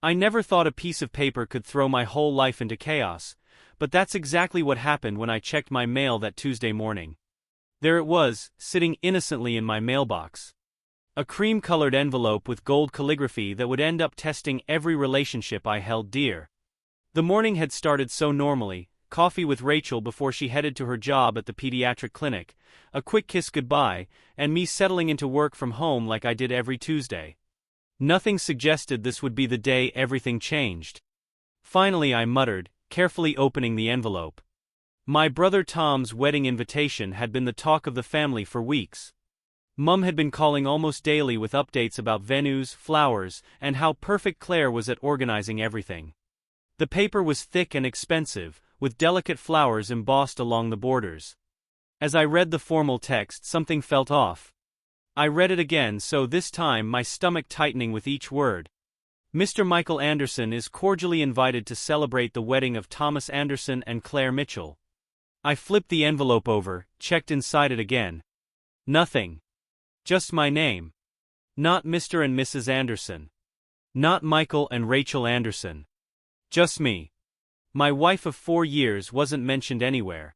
I never thought a piece of paper could throw my whole life into chaos, but that's exactly what happened when I checked my mail that Tuesday morning. There it was, sitting innocently in my mailbox. A cream-colored envelope with gold calligraphy that would end up testing every relationship I held dear. The morning had started so normally: coffee with Rachel before she headed to her job at the pediatric clinic, a quick kiss goodbye, and me settling into work from home like I did every Tuesday. Nothing suggested this would be the day everything changed. Finally, I muttered, carefully opening the envelope. My brother Tom's wedding invitation had been the talk of the family for weeks. Mum had been calling almost daily with updates about venues, flowers, and how perfect Claire was at organizing everything. The paper was thick and expensive, with delicate flowers embossed along the borders. As I read the formal text, something felt off. I read it again, so this time my stomach tightening with each word. Mr. Michael Anderson is cordially invited to celebrate the wedding of Thomas Anderson and Claire Mitchell. I flipped the envelope over, checked inside it again. Nothing. Just my name. Not Mr. and Mrs. Anderson. Not Michael and Rachel Anderson. Just me. My wife of 4 years wasn't mentioned anywhere.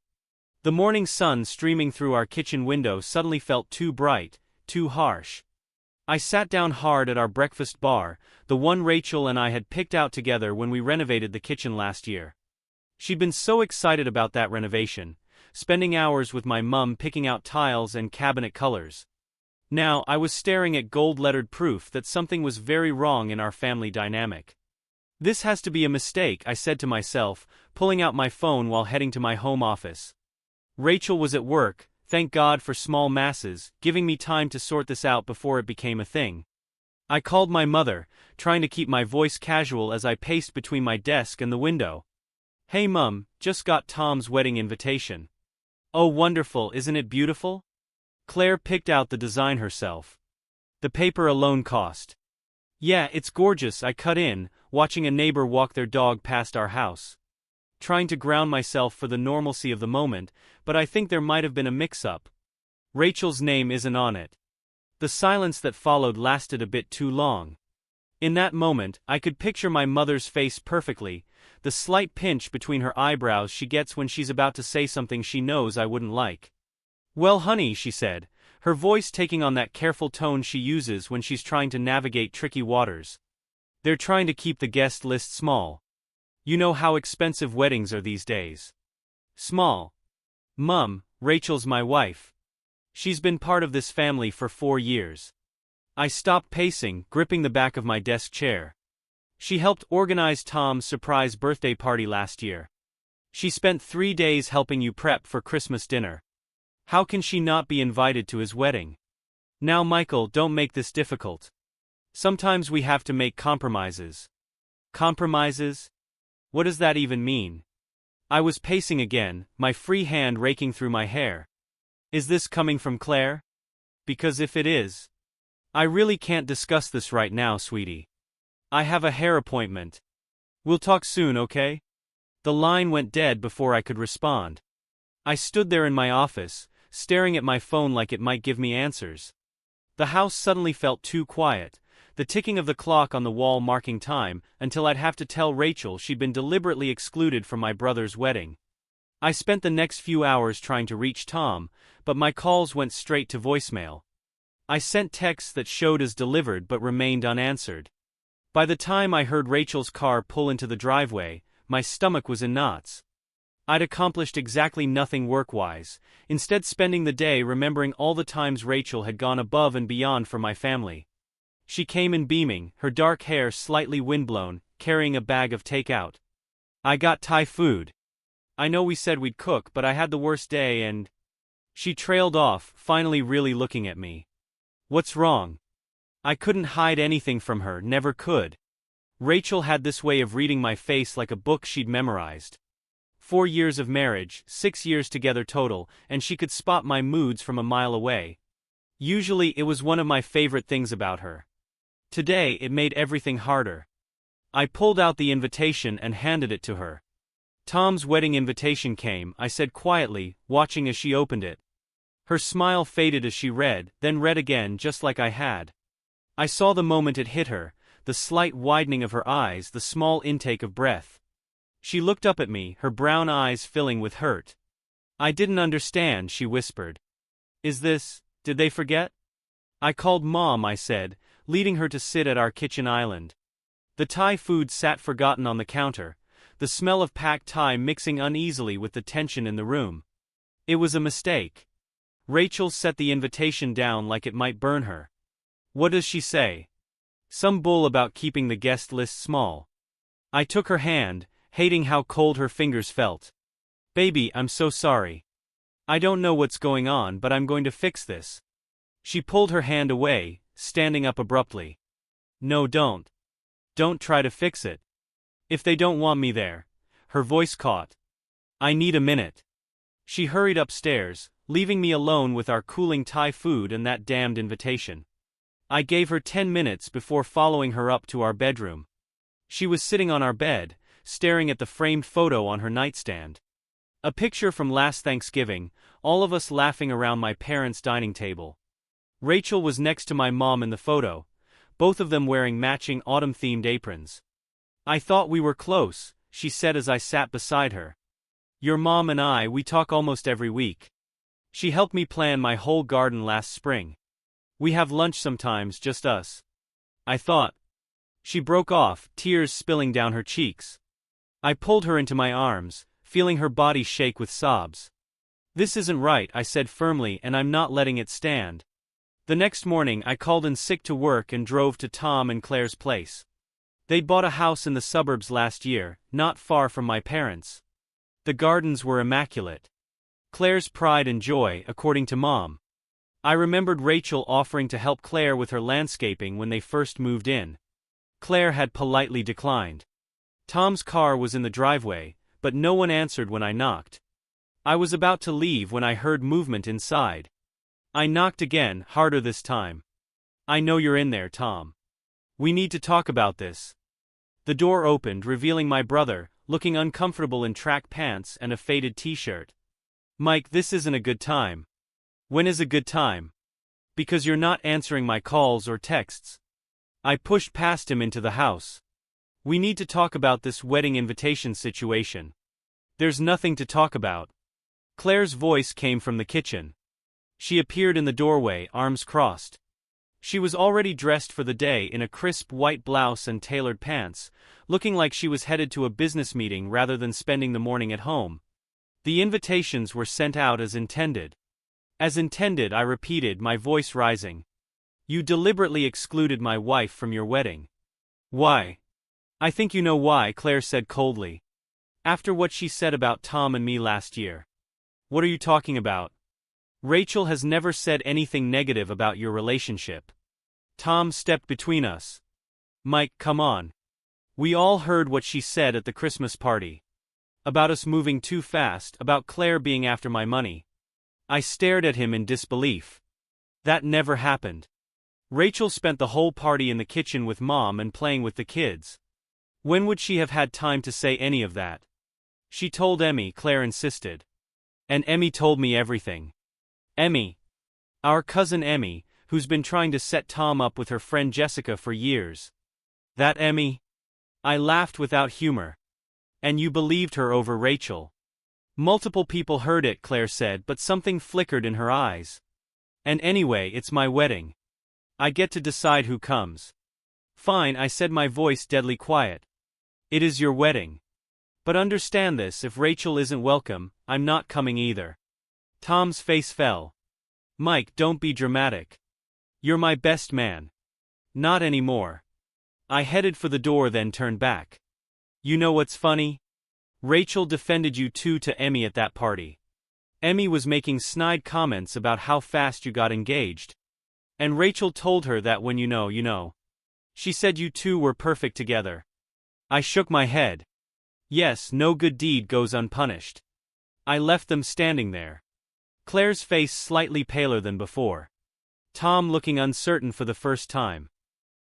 The morning sun streaming through our kitchen window suddenly felt too bright, too harsh. I sat down hard at our breakfast bar, the one Rachel and I had picked out together when we renovated the kitchen last year. She'd been so excited about that renovation, spending hours with my mum picking out tiles and cabinet colors. Now I was staring at gold-lettered proof that something was very wrong in our family dynamic. This has to be a mistake, I said to myself, pulling out my phone while heading to my home office. Rachel was at work, thank God for small masses, giving me time to sort this out before it became a thing. I called my mother, trying to keep my voice casual as I paced between my desk and the window. "Hey Mum, just got Tom's wedding invitation." "Oh wonderful, isn't it beautiful?" Claire picked out the design herself. "The paper alone cost." "Yeah, it's gorgeous," I cut in, watching a neighbor walk their dog past our house. Trying to ground myself for the normalcy of the moment, but I think there might have been a mix-up. Rachel's name isn't on it. The silence that followed lasted a bit too long. In that moment, I could picture my mother's face perfectly, the slight pinch between her eyebrows she gets when she's about to say something she knows I wouldn't like. "Well honey," she said, her voice taking on that careful tone she uses when she's trying to navigate tricky waters. "They're trying to keep the guest list small. You know how expensive weddings are these days." "Small? Mum, Rachel's my wife. She's been part of this family for 4 years." I stopped pacing, gripping the back of my desk chair. "She helped organize Tom's surprise birthday party last year. She spent 3 days helping you prep for Christmas dinner. How can she not be invited to his wedding?" "Now Michael, don't make this difficult. Sometimes we have to make compromises." "Compromises? What does that even mean?" I was pacing again, my free hand raking through my hair. "Is this coming from Claire? Because if it is, I really can't discuss this right now, sweetie. I have a hair appointment. We'll talk soon, okay?" The line went dead before I could respond. I stood there in my office, staring at my phone like it might give me answers. The house suddenly felt too quiet, the ticking of the clock on the wall marking time, until I'd have to tell Rachel she'd been deliberately excluded from my brother's wedding. I spent the next few hours trying to reach Tom, but my calls went straight to voicemail. I sent texts that showed as delivered but remained unanswered. By the time I heard Rachel's car pull into the driveway, my stomach was in knots. I'd accomplished exactly nothing work-wise, instead spending the day remembering all the times Rachel had gone above and beyond for my family. She came in beaming, her dark hair slightly windblown, carrying a bag of takeout. "I got Thai food. I know we said we'd cook, but I had the worst day and..." She trailed off, finally really looking at me. "What's wrong?" I couldn't hide anything from her, never could. Rachel had this way of reading my face like a book she'd memorized. 4 years of marriage, 6 years together total, and she could spot my moods from a mile away. Usually it was one of my favorite things about her. Today it made everything harder. I pulled out the invitation and handed it to her. "Tom's wedding invitation came," I said quietly, watching as she opened it. Her smile faded as she read, then read again just like I had. I saw the moment it hit her, the slight widening of her eyes, the small intake of breath. She looked up at me, her brown eyes filling with hurt. "I didn't understand," she whispered. Did they forget?" "I called Mom," I said, leading her to sit at our kitchen island. The Thai food sat forgotten on the counter, the smell of packed Thai mixing uneasily with the tension in the room. It was a mistake. Rachel set the invitation down like it might burn her. "What does she say?" "Some bull about keeping the guest list small." I took her hand, hating how cold her fingers felt. "Baby, I'm so sorry. I don't know what's going on, but I'm going to fix this." She pulled her hand away, standing up abruptly. "No, don't. Don't try to fix it. If they don't want me there." Her voice caught. "I need a minute." She hurried upstairs, leaving me alone with our cooling Thai food and that damned invitation. I gave her 10 minutes before following her up to our bedroom. She was sitting on our bed, staring at the framed photo on her nightstand. A picture from last Thanksgiving, all of us laughing around my parents' dining table. Rachel was next to my mom in the photo, both of them wearing matching autumn-themed aprons. "I thought we were close," she said as I sat beside her. "Your mom and we talk almost every week. She helped me plan my whole garden last spring. We have lunch sometimes, just us." I thought. She broke off, tears spilling down her cheeks. I pulled her into my arms, feeling her body shake with sobs. "This isn't right," I said firmly, "and I'm not letting it stand." The next morning I called in sick to work and drove to Tom and Claire's place. They'd bought a house in the suburbs last year, not far from my parents'. The gardens were immaculate. Claire's pride and joy, according to Mom. I remembered Rachel offering to help Claire with her landscaping when they first moved in. Claire had politely declined. Tom's car was in the driveway, but no one answered when I knocked. I was about to leave when I heard movement inside. I knocked again, harder this time. "I know you're in there, Tom. We need to talk about this." The door opened, revealing my brother, looking uncomfortable in track pants and a faded t-shirt. "Mike, this isn't a good time." "When is a good time?" "Because you're not answering my calls or texts." I pushed past him into the house. "We need to talk about this wedding invitation situation." "There's nothing to talk about." Claire's voice came from the kitchen. She appeared in the doorway, arms crossed. She was already dressed for the day in a crisp white blouse and tailored pants, looking like she was headed to a business meeting rather than spending the morning at home. "The invitations were sent out as intended." "As intended," I repeated, my voice rising. "You deliberately excluded my wife from your wedding." "Why?" "I think you know why," Claire said coldly. "After what she said about Tom and me last year." "What are you talking about?" "Rachel has never said anything negative about your relationship." Tom stepped between us. "Mike, come on. We all heard what she said at the Christmas party. About us moving too fast, about Claire being after my money." I stared at him in disbelief. "That never happened. Rachel spent the whole party in the kitchen with Mom and playing with the kids. When would she have had time to say any of that?" "She told Emmy," Claire insisted. "And Emmy told me everything." "Emmy?" "Our cousin Emmy, who's been trying to set Tom up with her friend Jessica for years." "That Emmy?" I laughed without humor. "And you believed her over Rachel?" "Multiple people heard it," Claire said, but something flickered in her eyes. "And anyway, it's my wedding. I get to decide who comes." "Fine," I said, my voice deadly quiet. "It is your wedding. But understand this, if Rachel isn't welcome, I'm not coming either." Tom's face fell. "Mike, don't be dramatic. You're my best man." "Not anymore." I headed for the door, then turned back. "You know what's funny? Rachel defended you two to Emmy at that party. Emmy was making snide comments about how fast you got engaged. And Rachel told her that when you know. She said you two were perfect together." I shook my head. "Yes, no good deed goes unpunished." I left them standing there. Claire's face slightly paler than before. Tom looking uncertain for the first time.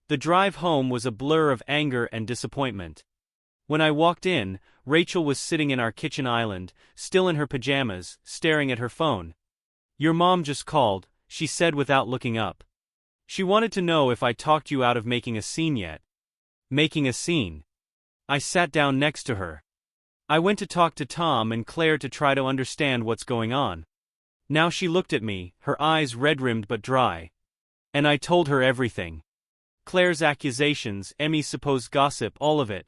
The drive home was a blur of anger and disappointment. When I walked in, Rachel was sitting in our kitchen island, still in her pajamas, staring at her phone. "Your mom just called," she said without looking up. "She wanted to know if I talked you out of making a scene yet." making a scene. I sat down next to her. I went to talk to Tom and Claire to try to understand what's going on. Now she looked at me, her eyes red-rimmed but dry. And I told her everything. Claire's accusations, Emmy's supposed gossip, all of it.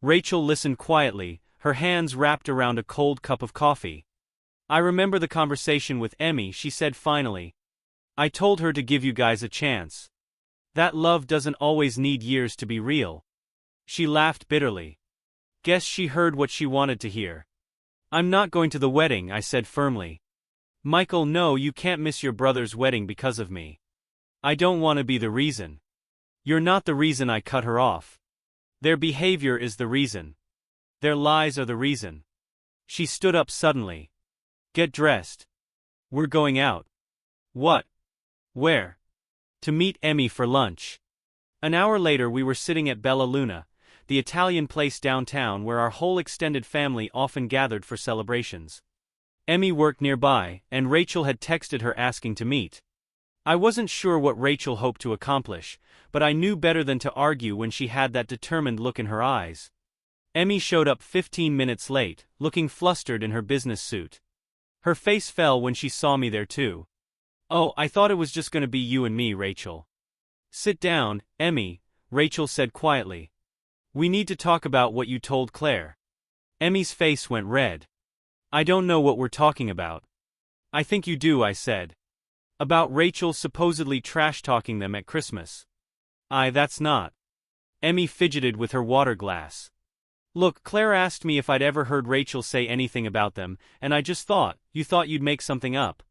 Rachel listened quietly, her hands wrapped around a cold cup of coffee. I remember the conversation with Emmy. She said finally, "I told her to give you guys a chance. That love doesn't always need years to be real." She laughed bitterly. Guess she heard what she wanted to hear. "I'm not going to the wedding," I said firmly. "Michael, no, you can't miss your brother's wedding because of me. I don't want to be the reason. You're not the reason I cut her off. Their behavior is the reason. Their lies are the reason." She stood up suddenly. "Get dressed. We're going out." "What? Where?" "To meet Emmy for lunch." An hour later we were sitting at Bella Luna, the Italian place downtown where our whole extended family often gathered for celebrations. Emmy worked nearby, and Rachel had texted her asking to meet. I wasn't sure what Rachel hoped to accomplish, but I knew better than to argue when she had that determined look in her eyes. Emmy showed up 15 minutes late, looking flustered in her business suit. Her face fell when she saw me there too. "Oh, I thought it was just going to be you and me, Rachel." "Sit down, Emmy," Rachel said quietly. "We need to talk about what you told Claire." Emmy's face went red. "I don't know what we're talking about." "I think you do," I said. "About Rachel supposedly trash-talking them at Christmas." That's not." Emmy fidgeted with her water glass. "Look, Claire asked me if I'd ever heard Rachel say anything about them, and I just thought, you thought you'd make something up."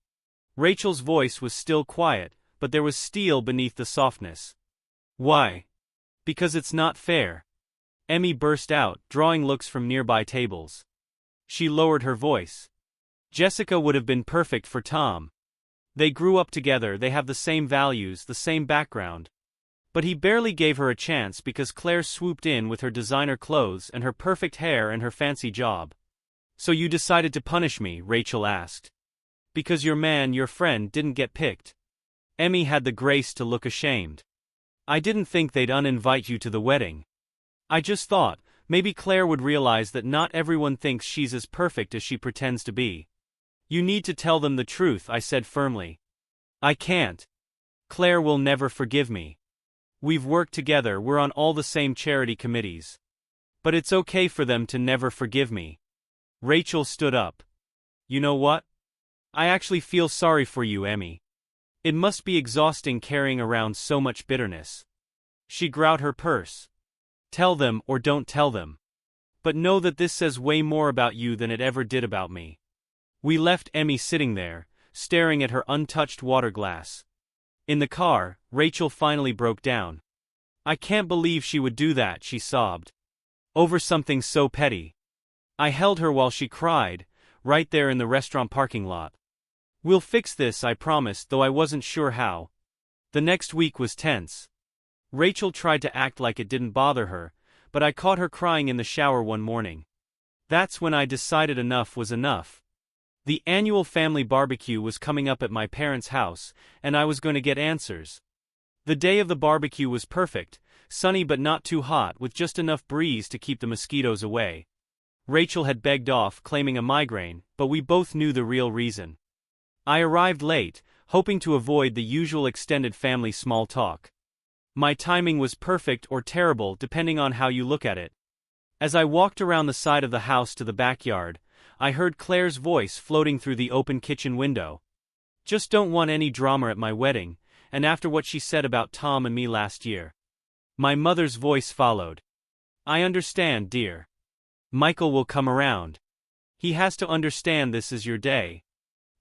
Rachel's voice was still quiet, but there was steel beneath the softness. "Why?" "Because it's not fair." Emmy burst out, drawing looks from nearby tables. She lowered her voice. "Jessica would have been perfect for Tom. They grew up together, they have the same values, the same background. But he barely gave her a chance because Claire swooped in with her designer clothes and her perfect hair and her fancy job." "So you decided to punish me?" Rachel asked. "Because your man, your friend, didn't get picked." Emmy had the grace to look ashamed. "I didn't think they'd uninvite you to the wedding. I just thought, maybe Claire would realize that not everyone thinks she's as perfect as she pretends to be." "You need to tell them the truth," I said firmly. "I can't. Claire will never forgive me. We've worked together, we're on all the same charity committees. But it's okay for them to never forgive me." Rachel stood up. "You know what? I actually feel sorry for you, Emmy. It must be exhausting carrying around so much bitterness." She ground her purse. "Tell them or don't tell them. But know that this says way more about you than it ever did about me." We left Emmy sitting there, staring at her untouched water glass. In the car, Rachel finally broke down. "I can't believe she would do that," she sobbed. "Over something so petty." I held her while she cried, right there in the restaurant parking lot. "We'll fix this," I promised, though I wasn't sure how. The next week was tense. Rachel tried to act like it didn't bother her, but I caught her crying in the shower one morning. That's when I decided enough was enough. The annual family barbecue was coming up at my parents' house, and I was going to get answers. The day of the barbecue was perfect, sunny but not too hot, with just enough breeze to keep the mosquitoes away. Rachel had begged off, claiming a migraine, but we both knew the real reason. I arrived late, hoping to avoid the usual extended family small talk. My timing was perfect or terrible depending on how you look at it. As I walked around the side of the house to the backyard, I heard Claire's voice floating through the open kitchen window. "Just don't want any drama at my wedding, and after what she said about Tom and me last year." My mother's voice followed. "I understand, dear. Michael will come around. He has to understand this is your day."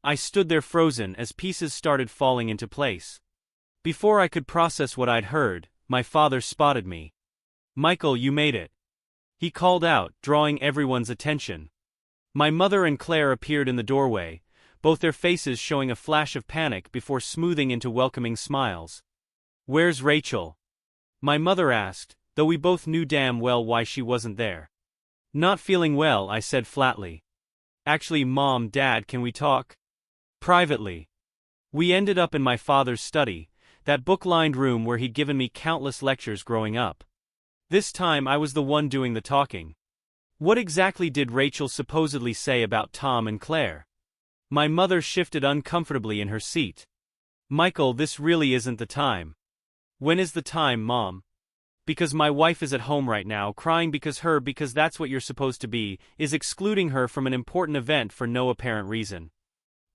I stood there frozen as pieces started falling into place. Before I could process what I'd heard, my father spotted me. "Michael, you made it," he called out, drawing everyone's attention. My mother and Claire appeared in the doorway, both their faces showing a flash of panic before smoothing into welcoming smiles. "Where's Rachel?" my mother asked, though we both knew damn well why she wasn't there. "Not feeling well," I said flatly. "Actually, Mom, Dad, can we talk?" "Privately." We ended up in my father's study, that book-lined room where he'd given me countless lectures growing up. This time I was the one doing the talking. What exactly did Rachel supposedly say about Tom and Claire? My mother shifted uncomfortably in her seat. Michael, this really isn't the time. When is the time, Mom? Because my wife is at home right now crying because that's what you're supposed to be, is excluding her from an important event for no apparent reason.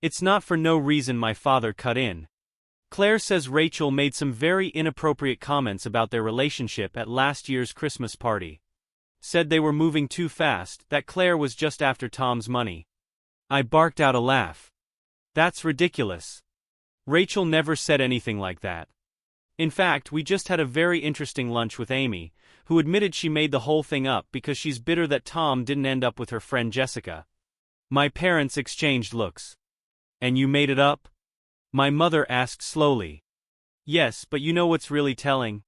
It's not for no reason, my father cut in. Claire says Rachel made some very inappropriate comments about their relationship at last year's Christmas party. Said they were moving too fast, that Claire was just after Tom's money. I barked out a laugh. That's ridiculous. Rachel never said anything like that. In fact, we just had a very interesting lunch with Amy, who admitted she made the whole thing up because she's bitter that Tom didn't end up with her friend Jessica. My parents exchanged looks. And you made it up? My mother asked slowly. Yes, but you know what's really telling?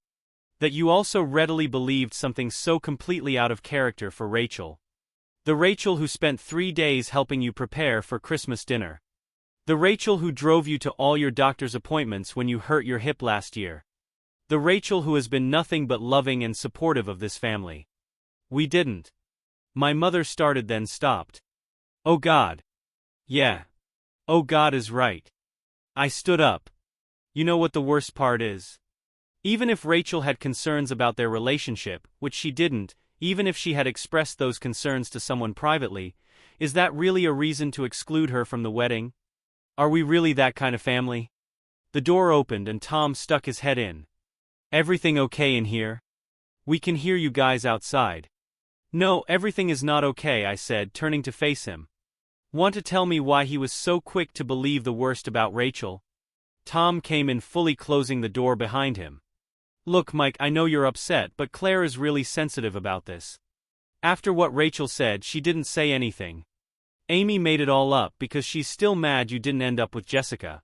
That you also readily believed something so completely out of character for Rachel. The Rachel who spent 3 days helping you prepare for Christmas dinner. The Rachel who drove you to all your doctor's appointments when you hurt your hip last year. The Rachel who has been nothing but loving and supportive of this family. We didn't. My mother started then stopped. Oh God. Yeah. Oh, God is right. I stood up. You know what the worst part is? Even if Rachel had concerns about their relationship, which she didn't, even if she had expressed those concerns to someone privately, is that really a reason to exclude her from the wedding? Are we really that kind of family? The door opened and Tom stuck his head in. Everything okay in here? We can hear you guys outside. No, everything is not okay, I said, turning to face him. Want to tell me why he was so quick to believe the worst about Rachel? Tom came in fully closing the door behind him. Look, Mike, I know you're upset, but Claire is really sensitive about this. After what Rachel said, she didn't say anything. Amy made it all up because she's still mad you didn't end up with Jessica.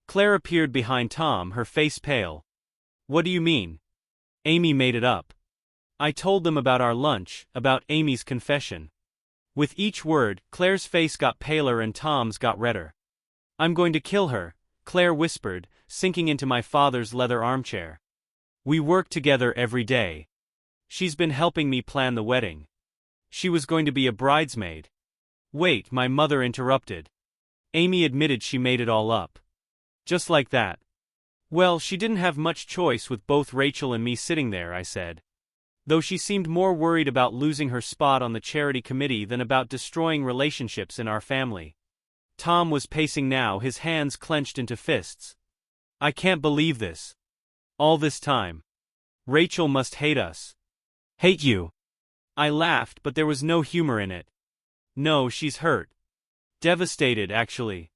Claire appeared behind Tom, her face pale. What do you mean? Amy made it up. I told them about our lunch, about Amy's confession. With each word, Claire's face got paler and Tom's got redder. I'm going to kill her, Claire whispered, sinking into my father's leather armchair. We work together every day. She's been helping me plan the wedding. She was going to be a bridesmaid. Wait, my mother interrupted. Amy admitted she made it all up. Just like that. Well, she didn't have much choice with both Rachel and me sitting there, I said. Though she seemed more worried about losing her spot on the charity committee than about destroying relationships in our family. Tom was pacing now, his hands clenched into fists. I can't believe this. All this time. Rachel must hate us. Hate you. I laughed, but there was no humor in it. No, she's hurt. Devastated, actually.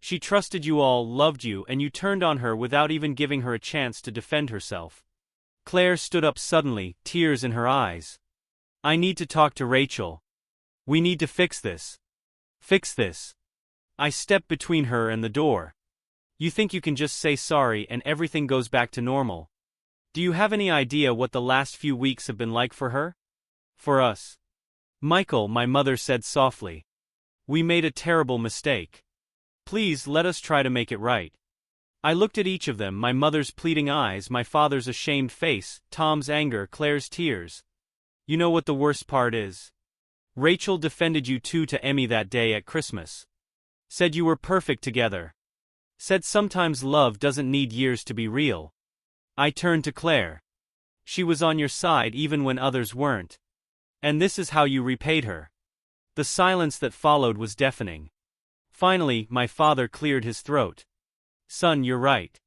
She trusted you all, loved you, and you turned on her without even giving her a chance to defend herself. Claire stood up suddenly, tears in her eyes. I need to talk to Rachel. We need to fix this. Fix this. I stepped between her and the door. You think you can just say sorry and everything goes back to normal? Do you have any idea what the last few weeks have been like for her? For us. Michael, my mother said softly. We made a terrible mistake. Please let us try to make it right. I looked at each of them, my mother's pleading eyes, my father's ashamed face, Tom's anger, Claire's tears. You know what the worst part is? Rachel defended you two to Emmy that day at Christmas. Said you were perfect together. Said sometimes love doesn't need years to be real. I turned to Claire. She was on your side even when others weren't. And this is how you repaid her. The silence that followed was deafening. Finally, my father cleared his throat. Son, you're right.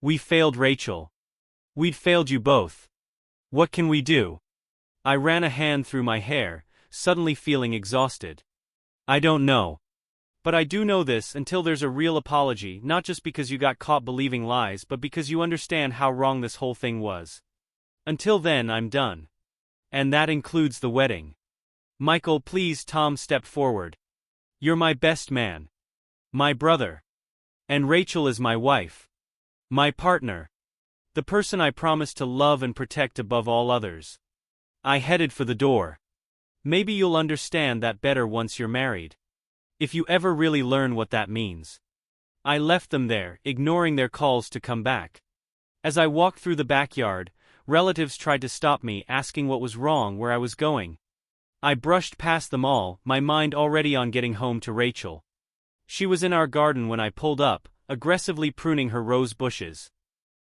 We failed Rachel. We'd failed you both. What can we do? I ran a hand through my hair, suddenly feeling exhausted. I don't know. But I do know this, until there's a real apology, not just because you got caught believing lies, but because you understand how wrong this whole thing was. Until then, I'm done. And that includes the wedding. Michael, please. Tom stepped forward. You're my best man. My brother. And Rachel is my wife. My partner. The person I promised to love and protect above all others. I headed for the door. Maybe you'll understand that better once you're married. If you ever really learn what that means. I left them there, ignoring their calls to come back. As I walked through the backyard, Relatives tried to stop me, asking what was wrong, where I was going. I brushed past them all, my mind already on getting home to Rachel. She was in our garden when I pulled up, aggressively pruning her rose bushes.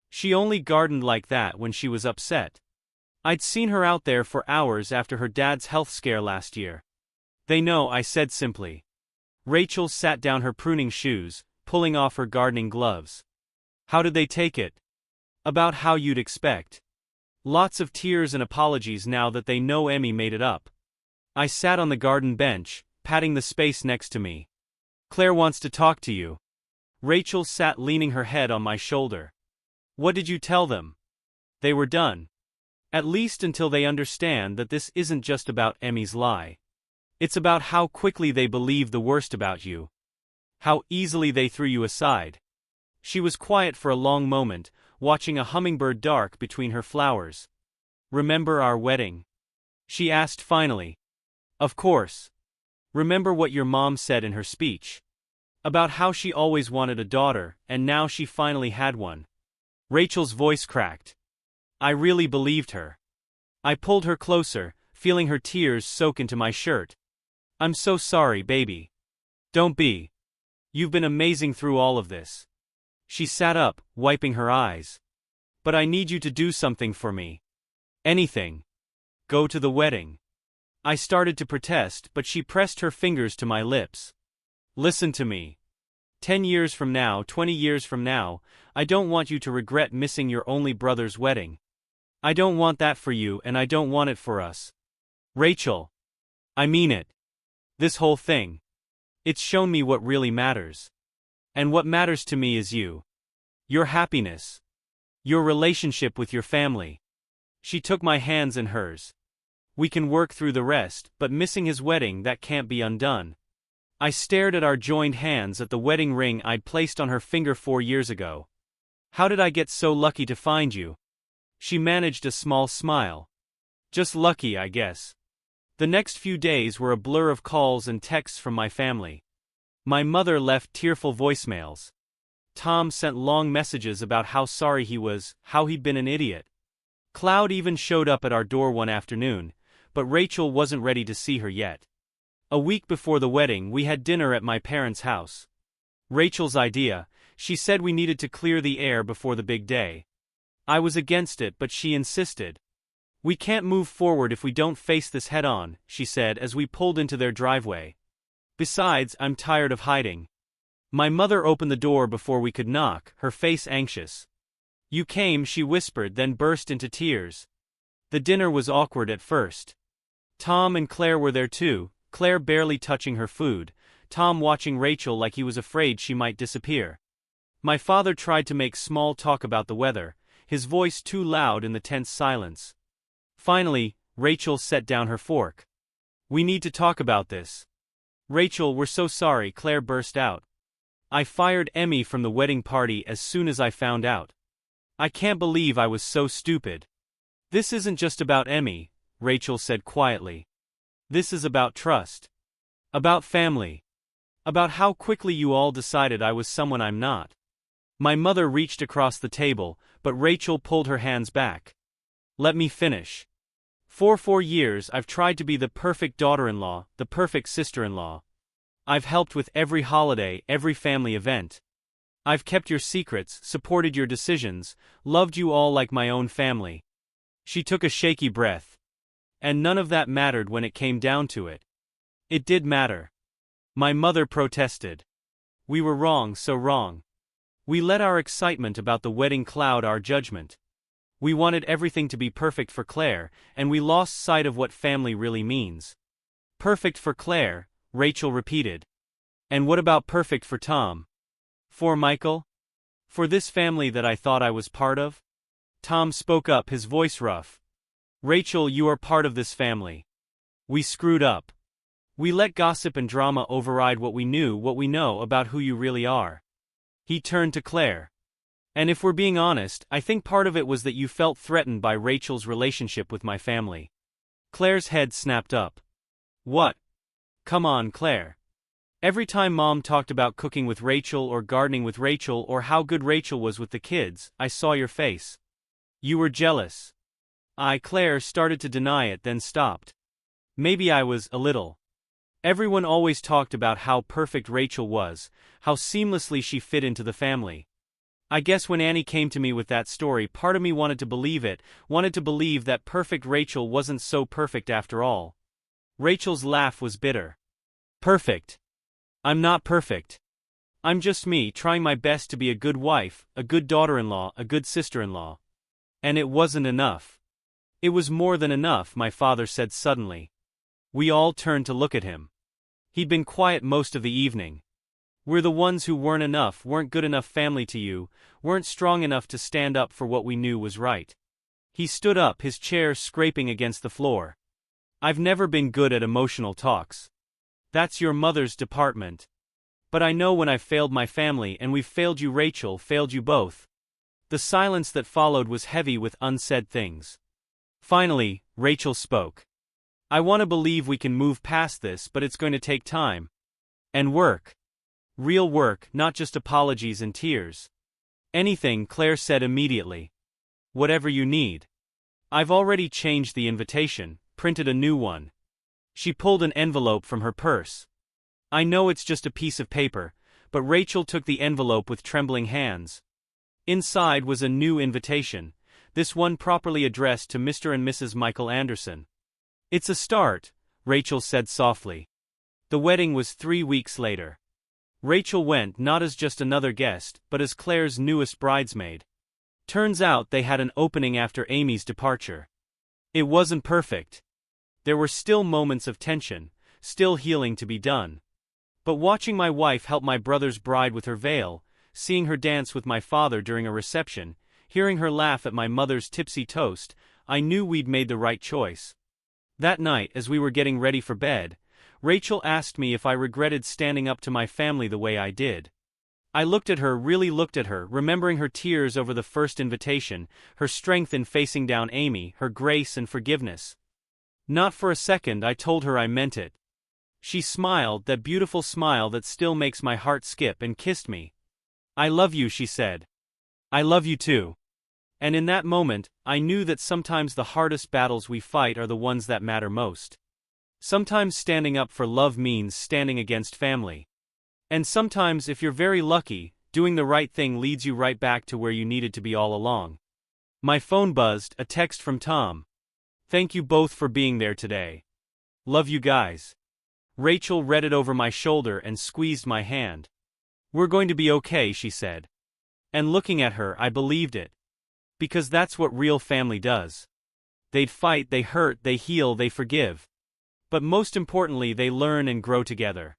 She only gardened like that when she was upset. I'd seen her out there for hours after her dad's health scare last year. "They know," I said simply. Rachel sat down her pruning shoes, pulling off her gardening gloves. "How did they take it?" "About how you'd expect. Lots of tears and apologies now that they know Emmy made it up." I sat on the garden bench, patting the space next to me. "Claire wants to talk to you." Rachel sat leaning her head on my shoulder. "What did you tell them?" "They were done. At least until they understand that this isn't just about Emmy's lie. It's about how quickly they believe the worst about you. How easily they threw you aside." She was quiet for a long moment, watching a hummingbird dart between her flowers. "Remember our wedding?" she asked finally. "Of course. Remember what your mom said in her speech? About how she always wanted a daughter, and now she finally had one." Rachel's voice cracked. I really believed her. I pulled her closer, feeling her tears soak into my shirt. "I'm so sorry, baby." "Don't be. You've been amazing through all of this." She sat up, wiping her eyes. "But I need you to do something for me. Anything. Go to the wedding." I started to protest, but she pressed her fingers to my lips. "Listen to me. 10 years from now, 20 years from now, I don't want you to regret missing your only brother's wedding. I don't want that for you, and I don't want it for us. Rachel. I mean it. This whole thing. It's shown me what really matters. And what matters to me is you. Your happiness. Your relationship with your family." She took my hands in hers. "We can work through the rest, but missing his wedding, that can't be undone." I stared at our joined hands, at the wedding ring I'd placed on her finger 4 years ago. "How did I get so lucky to find you?" She managed a small smile. "Just lucky, I guess." The next few days were a blur of calls and texts from my family. My mother left tearful voicemails. Tom sent long messages about how sorry he was, how he'd been an idiot. Cloud even showed up at our door one afternoon, but Rachel wasn't ready to see her yet. A week before the wedding, we had dinner at my parents' house. Rachel's idea. She said we needed to clear the air before the big day. I was against it, but she insisted. "We can't move forward if we don't face this head-on," she said as we pulled into their driveway. "Besides, I'm tired of hiding." My mother opened the door before we could knock, her face anxious. "You came," she whispered, then burst into tears. The dinner was awkward at first. Tom and Claire were there too, Claire barely touching her food, Tom watching Rachel like he was afraid she might disappear. My father tried to make small talk about the weather, his voice too loud in the tense silence. Finally, Rachel set down her fork. "We need to talk about this." "Rachel, we're so sorry," Claire burst out. "I fired Emmy from the wedding party as soon as I found out. I can't believe I was so stupid." "This isn't just about Emmy," Rachel said quietly. "This is about trust. About family. About how quickly you all decided I was someone I'm not." My mother reached across the table, but Rachel pulled her hands back. "Let me finish. For 4 years I've tried to be the perfect daughter-in-law, the perfect sister-in-law. I've helped with every holiday, every family event. I've kept your secrets, supported your decisions, loved you all like my own family." She took a shaky breath. "And none of that mattered when it came down to it." "It did matter." My mother protested. "We were wrong, so wrong. We let our excitement about the wedding cloud our judgment. We wanted everything to be perfect for Claire, and we lost sight of what family really means." "Perfect for Claire," Rachel repeated. "And what about perfect for Tom? For Michael? For this family that I thought I was part of?" Tom spoke up, his voice rough. "Rachel, you are part of this family. We screwed up. We let gossip and drama override what we knew, what we know about who you really are." He turned to Claire. "And if we're being honest, I think part of it was that you felt threatened by Rachel's relationship with my family." Claire's head snapped up. "What? Come on, Claire. Every time Mom talked about cooking with Rachel or gardening with Rachel or how good Rachel was with the kids, I saw your face. You were jealous. Claire started to deny it, then stopped. Maybe I was, a little. Everyone always talked about how perfect Rachel was, how seamlessly she fit into the family. I guess when Annie came to me with that story, part of me wanted to believe it, wanted to believe that perfect Rachel wasn't so perfect after all. Rachel's laugh was bitter. Perfect. I'm not perfect. I'm just me, trying my best to be a good wife, a good daughter-in-law, a good sister-in-law. And it wasn't enough. It was more than enough, my father said suddenly. We all turned to look at him. He'd been quiet most of the evening. We're the ones who weren't enough, weren't good enough family to you, weren't strong enough to stand up for what we knew was right. He stood up, his chair scraping against the floor. I've never been good at emotional talks. That's your mother's department. But I know when I've failed my family, and we've failed you, Rachel, failed you both. The silence that followed was heavy with unsaid things. Finally, Rachel spoke. I want to believe we can move past this, but it's going to take time. And work. Real work, not just apologies and tears. Anything, Claire said immediately. Whatever you need. I've already changed the invitation, printed a new one. She pulled an envelope from her purse. I know it's just a piece of paper, but Rachel took the envelope with trembling hands. Inside was a new invitation, this one properly addressed to Mr. and Mrs. Michael Anderson. It's a start, Rachel said softly. The wedding was 3 weeks later. Rachel went not as just another guest, but as Claire's newest bridesmaid. Turns out they had an opening after Amy's departure. It wasn't perfect. There were still moments of tension, still healing to be done. But watching my wife help my brother's bride with her veil, seeing her dance with my father during a reception, hearing her laugh at my mother's tipsy toast, I knew we'd made the right choice. That night, as we were getting ready for bed, Rachel asked me if I regretted standing up to my family the way I did. I looked at her, really looked at her, remembering her tears over the first invitation, her strength in facing down Amy, her grace and forgiveness. Not for a second I told her I meant it. She smiled, that beautiful smile that still makes my heart skip, and kissed me. I love you, she said. I love you too. And in that moment, I knew that sometimes the hardest battles we fight are the ones that matter most. Sometimes standing up for love means standing against family. And sometimes, if you're very lucky, doing the right thing leads you right back to where you needed to be all along. My phone buzzed, a text from Tom. Thank you both for being there today. Love you guys. Rachel read it over my shoulder and squeezed my hand. We're going to be okay, she said. And looking at her, I believed it. Because that's what real family does. They'd fight, they hurt, they heal, they forgive. But most importantly, they learn and grow together.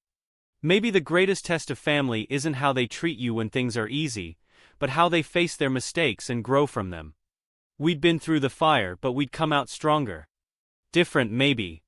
Maybe the greatest test of family isn't how they treat you when things are easy, but how they face their mistakes and grow from them. We'd been through the fire, but we'd come out stronger. Different, maybe,